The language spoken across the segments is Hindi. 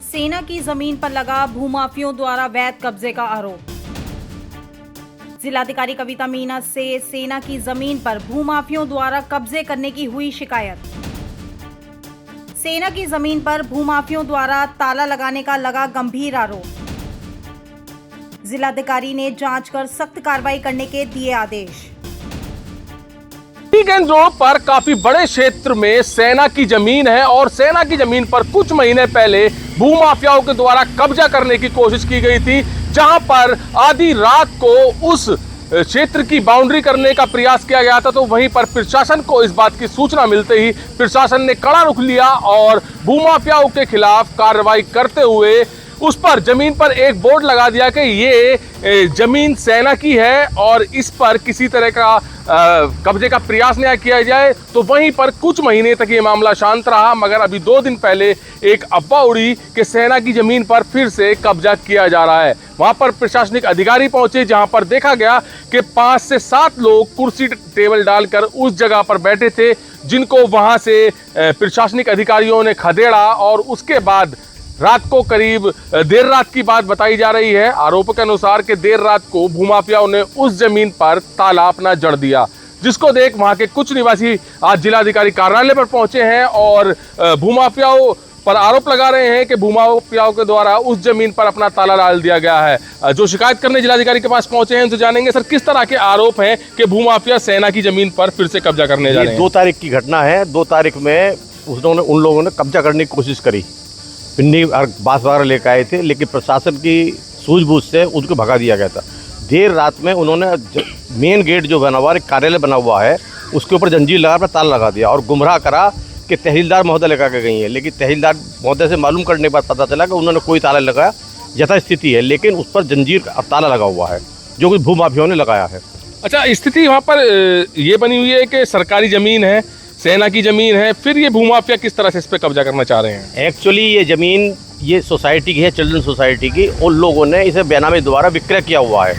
सेना की जमीन पर लगा भूमाफियों द्वारा वैध कब्जे का आरोप। जिलाधिकारी कविता मीना से सेना की जमीन पर भूमाफियों द्वारा कब्जे करने की हुई शिकायत। सेना की जमीन पर भूमाफियों द्वारा ताला लगाने का लगा गंभीर आरोप। जिलाधिकारी ने जांच कर सख्त कार्रवाई करने के दिए आदेश। गंज रोड पर काफी बड़े क्षेत्र में सेना की जमीन है और सेना की जमीन पर कुछ महीने पहले भूमाफियाओं के द्वारा कब्जा करने की कोशिश की गई थी, जहां पर आधी रात को उस क्षेत्र की बाउंड्री करने का प्रयास किया गया था। तो वहीं पर प्रशासन को इस बात की सूचना मिलते ही प्रशासन ने कड़ा रुख लिया और भूमाफियाओं के खिलाफ कार्रवाई करते हुए उस पर जमीन पर एक बोर्ड लगा दिया कि ये जमीन सेना की है और इस पर किसी तरह का कब्जे का प्रयास नहीं किया जाए। तो वहीं पर कुछ महीने तक ये मामला शांत रहा, मगर अभी 2 दिन पहले एक अफवाह उड़ी कि सेना की जमीन पर फिर से कब्जा किया जा रहा है। वहां पर प्रशासनिक अधिकारी पहुंचे, जहां पर देखा गया कि 5 से 7 लोग कुर्सी टेबल डालकर उस जगह पर बैठे थे, जिनको वहां से प्रशासनिक अधिकारियों ने खदेड़ा और उसके बाद रात को करीब देर रात की बात बताई जा रही है। आरोपों के अनुसार कि देर रात को भूमाफियाओं ने उस जमीन पर ताला अपना जड़ दिया, जिसको देख वहां के कुछ निवासी आज जिलाधिकारी कार्यालय पर पहुंचे हैं और भूमाफियाओं पर आरोप लगा रहे हैं कि भूमाफियाओं के द्वारा उस जमीन पर अपना ताला डाल दिया गया है। जो शिकायत करने जिलाधिकारी के पास पहुंचे हैं तो जानेंगे सर किस तरह के आरोप हैं कि भूमाफिया सेना की जमीन पर फिर से कब्जा करने जा रहे हैं। 2 तारीख की घटना है। 2 तारीख में उन लोगों ने कब्जा करने की कोशिश करी, पिन्नी और बांस वगैरह लेकर आए थे, लेकिन प्रशासन की सूझबूझ से उनको भगा दिया गया था। देर रात में उन्होंने मेन गेट जो बना हुआ है, कार्यालय बना हुआ है, उसके ऊपर जंजीर लगा कर ताला लगा दिया और गुमराह करा कि तहसीलदार महोदय लगा के गई है। लेकिन तहसीलदार महोदय से मालूम करने के बाद पता चला कि उन्होंने कोई ताला लगाया, यथास्थिति है, लेकिन उस पर जंजीर और ताला लगा हुआ है जो कुछ भूमाफियाओं ने लगाया है। अच्छा, स्थिति वहाँ पर ये बनी हुई है कि सरकारी जमीन है, सेना की जमीन है, फिर ये भूमाफिया किस तरह से इस पर कब्जा करना चाह रहे हैं? एक्चुअली ये ज़मीन ये सोसाइटी की है, चिल्ड्रन सोसाइटी की। उन लोगों ने इसे बेनामी द्वारा विक्रय किया हुआ है,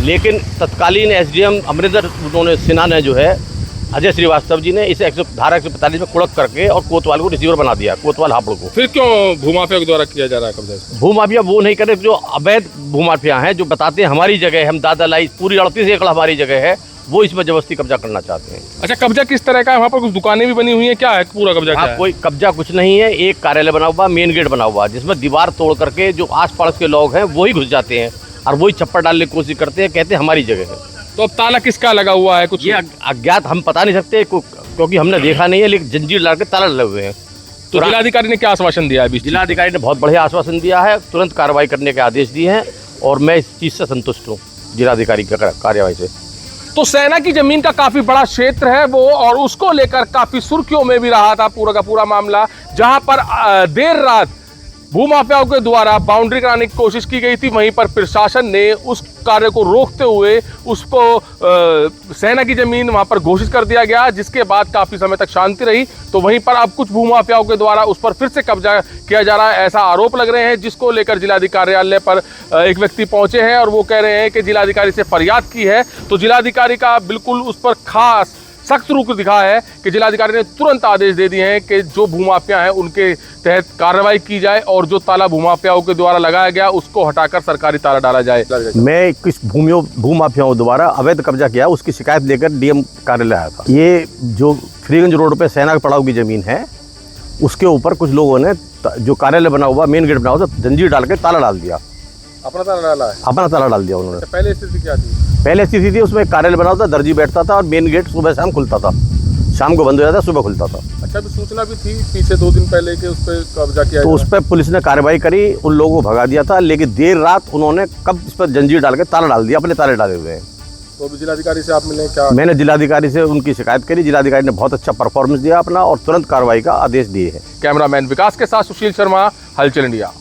लेकिन तत्कालीन एसडीएम अमरिंदर सिन्हा ने जो है अजय श्रीवास्तव जी ने इसे धारा 145 में कुड़क करके और कोतवाल को रिसीवर बना दिया, कोतवाल हापुड़ को। फिर क्यों भूमाफिया के द्वारा किया जा रहा है कब्जा? भूमाफिया वो नहीं करे जो अवैध भूमाफिया हैं, जो बताते हैं हमारी जगह है, हम दादा लाई पूरी 38 एकड़ हमारी जगह है, वो इसमें जबरदस्ती कब्जा करना चाहते हैं। अच्छा, कब्जा किस तरह का है? वहाँ पर कुछ दुकानें भी बनी हुई हैं, क्या है पूरा कब्जा? क्या है? कोई कब्जा कुछ नहीं है। एक कार्यालय बना हुआ, मेन गेट बना हुआ, जिसमें दीवार तोड़ करके जो आस पड़ोस के लोग हैं वही घुस जाते हैं और वही छप्पर डालने की कोशिश करते हैं, कहते हैं हमारी जगह है। तो अब ताला किसका लगा हुआ है? कुछ ये अज्ञात, हम पता नहीं सकते क्योंकि हमने देखा नहीं है, लेकिन जंजीर डाल के ताला लगे हुए हैं। तो जिलाधिकारी ने क्या आश्वासन दिया है? जिलाधिकारी ने बहुत बढ़िया आश्वासन दिया है, तुरंत कार्रवाई करने के आदेश दिए हैं और मैं इस चीज़ से संतुष्ट हूँ जिलाधिकारी की कार्यवाही से। तो सेना की जमीन का काफी बड़ा क्षेत्र है वो, और उसको लेकर काफी सुर्खियों में भी रहा था पूरा का पूरा मामला, जहां पर देर रात भूमाफियाओं के द्वारा बाउंड्री कराने की कोशिश की गई थी। वहीं पर प्रशासन ने उस कार्य को रोकते हुए उसको सेना की जमीन वहां पर घोषित कर दिया गया, जिसके बाद काफी समय तक शांति रही। तो वहीं पर अब कुछ भूमाफियाओं के द्वारा उस पर फिर से कब्जा किया जा रहा है, ऐसा आरोप लग रहे हैं, जिसको लेकर जिलाधिकारी कार्यालय पर एक व्यक्ति पहुंचे हैं और वो कह रहे हैं कि जिलाधिकारी से फरियाद की है। तो जिलाधिकारी का बिल्कुल उस पर खास सख्त रुख दिखा है कि जिलाधिकारी ने तुरंत आदेश दे दिए हैं कि जो भूमाफिया हैं उनके तहत कार्रवाई की जाए और जो ताला भूमाफियाओं के द्वारा लगाया गया उसको हटाकर सरकारी ताला डाला जाए। मैं कुछ भूमाफियाओं द्वारा अवैध कब्जा किया, उसकी शिकायत लेकर डीएम कार्यालय आया था। ये जो फ्रीगंज रोड पे सेना के पड़ाव की जमीन है, उसके ऊपर कुछ लोगों ने जो कार्यालय बना हुआ, मेन गेट बना हुआ था, जंजीर डाल के ताला डाल दिया। अपना ताला डाला है? अपना ताला डाल दिया उन्होंने। पहले स्थिति क्या थी? पहले स्थिति थी उसमें कार्यालय बना हुआ था, दर्जी बैठता था और मेन गेट सुबह शाम खुलता था, शाम को बंद हो जाता, सुबह खुलता था। अच्छा, तो सूचना भी थी पीछे 2 दिन पहले कि उस पर कब्जा किया, तो उस पर पुलिस ने कार्रवाई करी, उन लोगों को भगा दिया था, लेकिन देर रात उन्होंने कब इस पर जंजीर डाल के ताला डाल दिया, अपने ताले डाले हुए हैं। तो अभी जिलाधिकारी से आप मिले क्या? मैंने जिलाधिकारी से उनकी शिकायत करी, जिलाधिकारी ने बहुत अच्छा परफॉर्मेंस दिया अपना और तुरंत कार्रवाई का आदेश दिए हैं। कैमरामैन विकास के साथ सुशील शर्मा, हलचल इंडिया।